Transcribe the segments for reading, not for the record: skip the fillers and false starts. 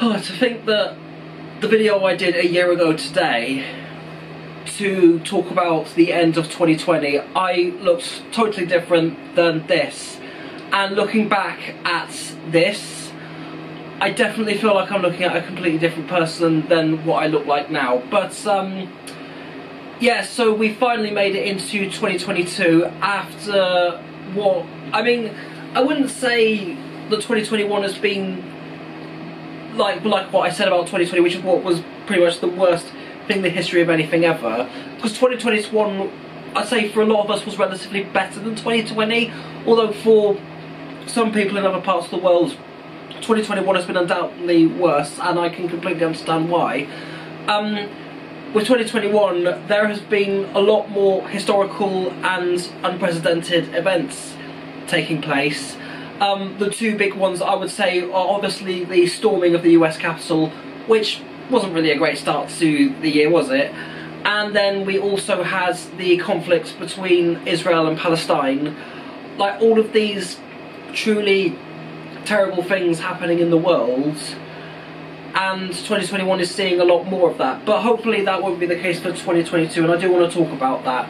Oh, to think that the video I did a year ago today to talk about the end of 2020, I looked totally different than this. And looking back at this, I definitely feel like I'm looking at a completely different person than what I look like now. But yeah, so we finally made it into 2022 after what, I mean, I wouldn't say that 2021 has been like what I said about 2020, which is what was pretty much the worst thing in the history of anything ever. Because 2021, I'd say for a lot of us, was relatively better than 2020, although for some people in other parts of the world, 2021 has been undoubtedly worse, and I can completely understand why. With 2021, there has been a lot more historical and unprecedented events taking place. The two big ones I would say are obviously the storming of the US Capitol, which wasn't really a great start to the year, was it? And then we also had the conflict between Israel and Palestine. Like, all of these truly terrible things happening in the world, and 2021 is seeing a lot more of that. But hopefully that won't be the case for 2022, and I do want to talk about that.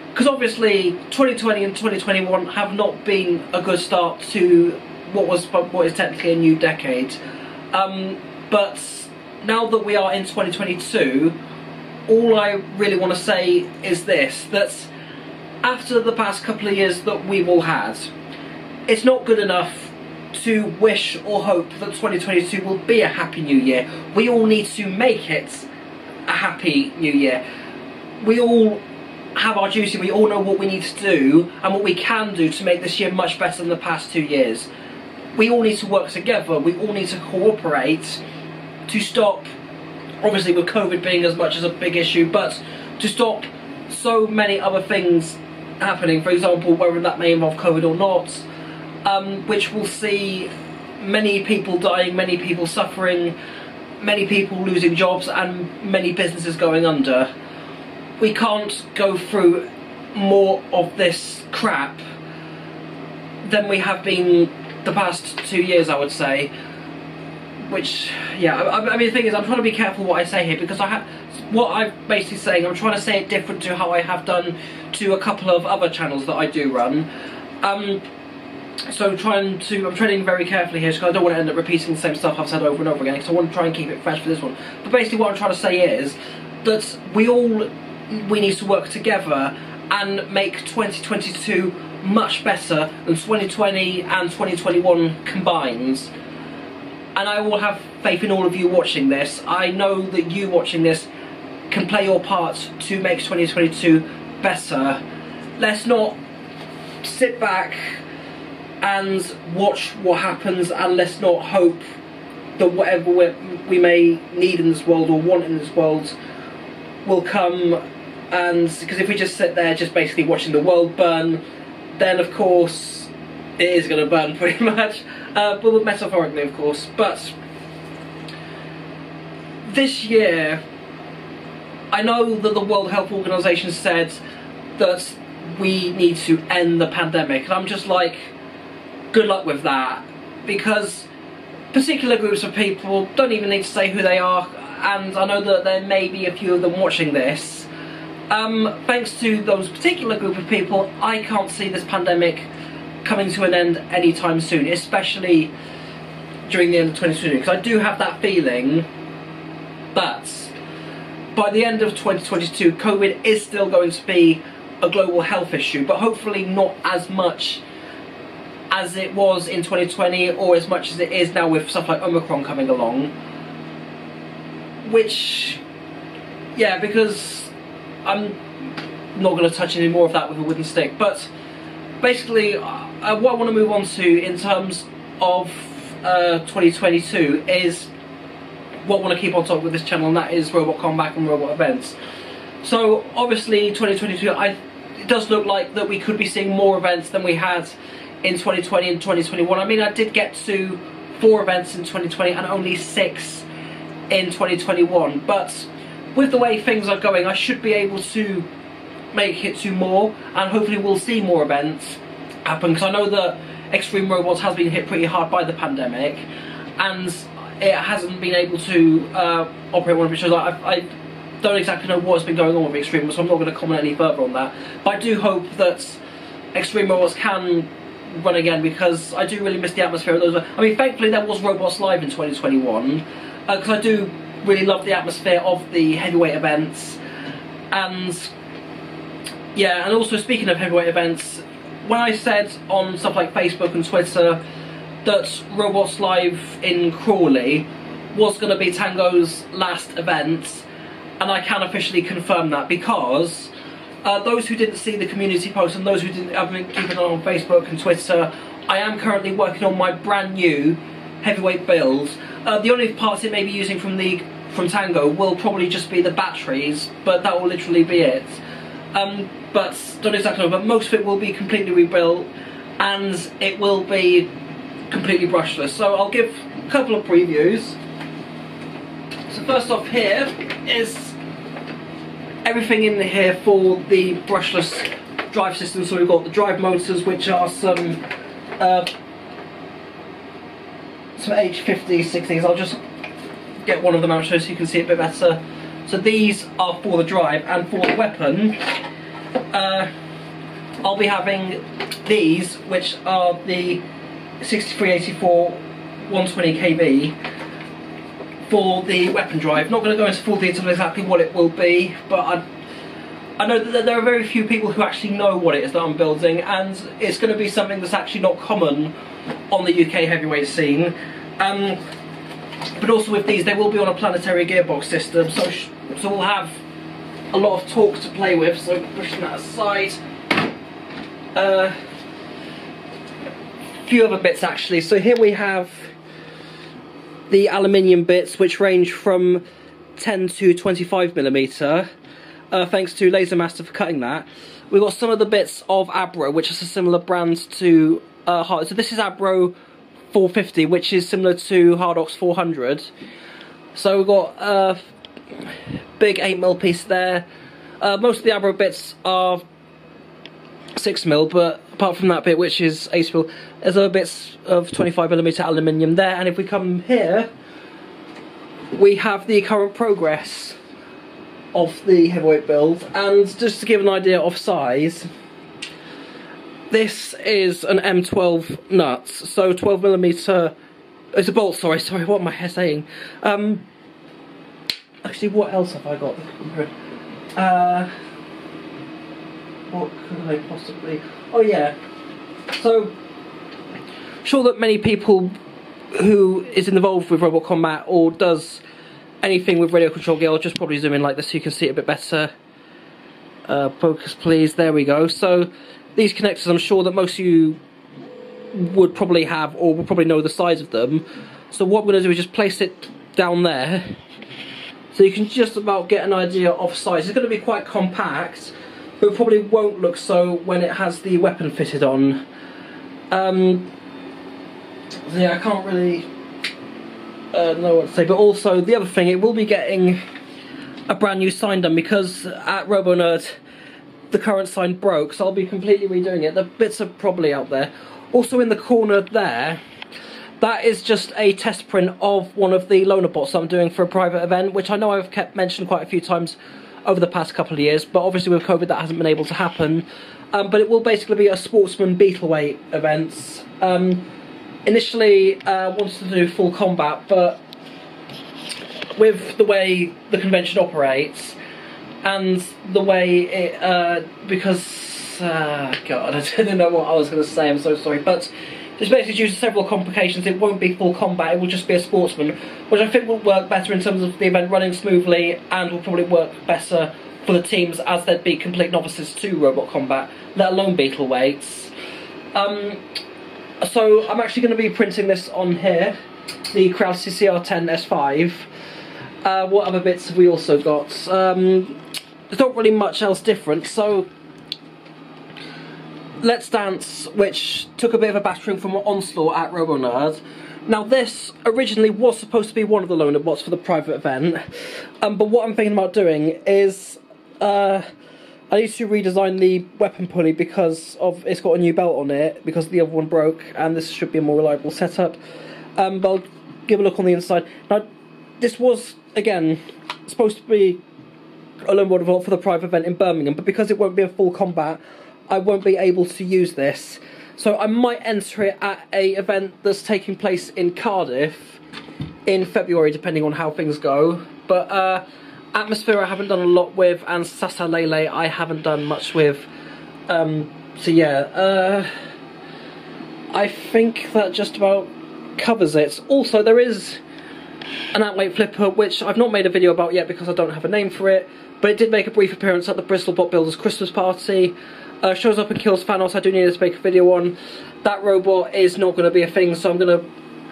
Because obviously 2020 and 2021 have not been a good start to what is technically a new decade. But now that we are in 2022, all I really want to say is this, that after the past couple of years that we've all had, it's not good enough to wish or hope that 2022 will be a happy new year. We all need to make it a happy new year. We all have our duty, we all know what we need to do and what we can do to make this year much better than the past 2 years. We all need to work together, we all need to cooperate to stop, obviously with COVID being as much as a big issue, but to stop so many other things happening, for example, whether that may involve COVID or not, which will see many people dying, many people suffering, many people losing jobs and many businesses going under. We can't go through more of this crap than we have been the past 2 years, I would say. Which, yeah, I mean, the thing is, I'm trying to be careful what I say here, because what I'm basically saying, I'm trying to say it different to how I have done to a couple of other channels that I do run. So I'm treading very carefully here, because I don't want to end up repeating the same stuff I've said over and over again, because I want to try and keep it fresh for this one. But basically what I'm trying to say is that we need to work together and make 2022 much better than 2020 and 2021 combined. And I will have faith in all of you watching this. I know that you watching this can play your part to make 2022 better. Let's not sit back and watch what happens, and let's not hope that whatever we may need in this world or want in this world will come. And because if we just sit there just basically watching the world burn, then of course it is going to burn pretty much, but metaphorically of course. But this year, I know that the World Health Organization said that we need to end the pandemic, and I'm just like, good luck with that, because particular groups of people don't even need to say who they are, and I know that there may be a few of them watching this. Thanks to those particular group of people, I can't see this pandemic coming to an end anytime soon, especially during the end of 2022, because I do have that feeling that by the end of 2022, COVID is still going to be a global health issue, but hopefully not as much as it was in 2020, or as much as it is now with stuff like Omicron coming along. Which, yeah, because I'm not going to touch any more of that with a wooden stick. But basically, what I want to move on to in terms of 2022 is what I want to keep on top with this channel, and that is Robot Comeback and Robot Events. So obviously 2022, it does look like that we could be seeing more events than we had in 2020 and 2021. I mean, I did get to 4 events in 2020 and only 6 in 2021, but with the way things are going, I should be able to make it to more, and hopefully we'll see more events happen, because I know that Extreme Robots has been hit pretty hard by the pandemic, and it hasn't been able to operate one of its shows. I don't exactly know what's been going on with Extreme Robots, so I'm not going to comment any further on that. But I do hope that Extreme Robots can run again, because I do really miss the atmosphere of those. I mean, thankfully there was Robots Live in 2021, because I do really love the atmosphere of the heavyweight events. And yeah, and also speaking of heavyweight events, when I said on stuff like Facebook and Twitter that Robots Live in Crawley was going to be Tango's last event, and I can officially confirm that, because those who didn't see the community post and those who didn't have been keeping on Facebook and Twitter, I am currently working on my brand new heavyweight build. The only parts it may be using from Tango will probably just be the batteries, but that will literally be it. But don't exactly know, but most of it will be completely rebuilt, and it will be completely brushless. So I'll give a couple of previews. So first off, here is everything in here for the brushless drive system. So we've got the drive motors, which are some H50-60s. I'll just get one of them out so you can see it a bit better. So these are for the drive, and for the weapon, I'll be having these, which are the 6384 120 kV for the weapon drive. Not going to go into full detail on exactly what it will be, but I know that there are very few people who actually know what it is that I'm building, and it's going to be something that's actually not common on the UK heavyweight scene. But also with these, they will be on a planetary gearbox system, so we'll have a lot of torque to play with. So pushing that aside, a few other bits actually. So here we have the aluminium bits, which range from 10 to 25mm, thanks to Laser Master for cutting that. We've got some of the bits of Abro, which is a similar brand to so this is Abro 450, which is similar to Hardox 400. So we've got a big 8mm piece there. Most of the Abro bits are 6mm, but apart from that bit, which is 8mm, there's other bits of 25mm aluminium there. And if we come here, we have the current progress of the heavyweight build. And just to give an idea of size, this is an M12 nuts, so 12mm. It's a bolt. Sorry. What am I saying? Actually, what else have I got? What could I possibly? Oh yeah. So, sure that many people who is involved with Robot Combat or does anything with radio control gear, I'll just probably zoom in like this so you can see it a bit better. Focus, please. There we go. So these connectors, I'm sure that most of you would probably have or will probably know the size of them. So what we're going to do is just place it down there, so you can just about get an idea of size. It's going to be quite compact, but it probably won't look so when it has the weapon fitted on. So yeah, I can't really know what to say. But also, the other thing, it will be getting a brand new sign done, because at RoboNerd the current sign broke, so I'll be completely redoing it. The bits are probably out there. Also in the corner there, that is just a test print of one of the loaner bots I'm doing for a private event, which I know I've kept mentioned quite a few times over the past couple of years, but obviously with COVID that hasn't been able to happen. But it will basically be a sportsman beetleweight event. Initially wanted to do full combat, but with the way the convention operates and the way it, because God, I didn't know what I was going to say, I'm so sorry, but just basically due to several complications, it won't be full combat, it will just be a sportsman, which I think will work better in terms of the event running smoothly, and will probably work better for the teams, as they'd be complete novices to Robot Combat, let alone beetleweights. So I'm actually going to be printing this on here, the Kraus CCR10 S5. What other bits have we also got? There's not really much else different, so Let's Dance, which took a bit of a battering from Onslaught at RoboNerd. Now this originally was supposed to be one of the loaner bots for the private event, but what I'm thinking about doing is I need to redesign the weapon pulley because of it's got a new belt on it, because the other one broke, and this should be a more reliable setup. But I'll give a look on the inside. Now, this was, again, supposed to be a lone world vault for the private event in Birmingham, but because it won't be a full combat, I won't be able to use this. So I might enter it at a event that's taking place in Cardiff in February, depending on how things go. But Atmosphere I haven't done a lot with, and Sasa Lele I haven't done much with. So yeah, I think that just about covers it. Also, there is an outweight flipper, which I've not made a video about yet because I don't have a name for it, but it did make a brief appearance at the Bristol Bot Builders Christmas party. Shows up and kills Thanos. I do need to make a video on. That robot is not going to be a thing, so I'm going to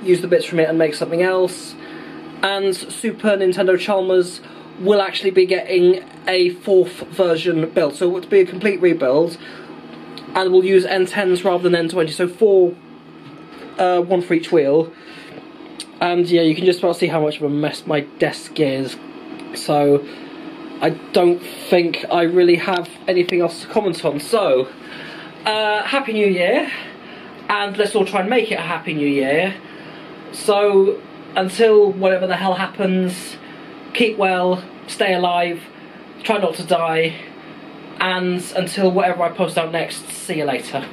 use the bits from it and make something else. And Super Nintendo Chalmers will actually be getting a 4th version built, so it will be a complete rebuild, and we'll use N10s rather than N20, so 4, one for each wheel. And yeah, you can just about see how much of a mess my desk is, so I don't think I really have anything else to comment on. So, Happy New Year, and let's all try and make it a Happy New Year. So, until whatever the hell happens, keep well, stay alive, try not to die, and until whatever I post out next, see you later.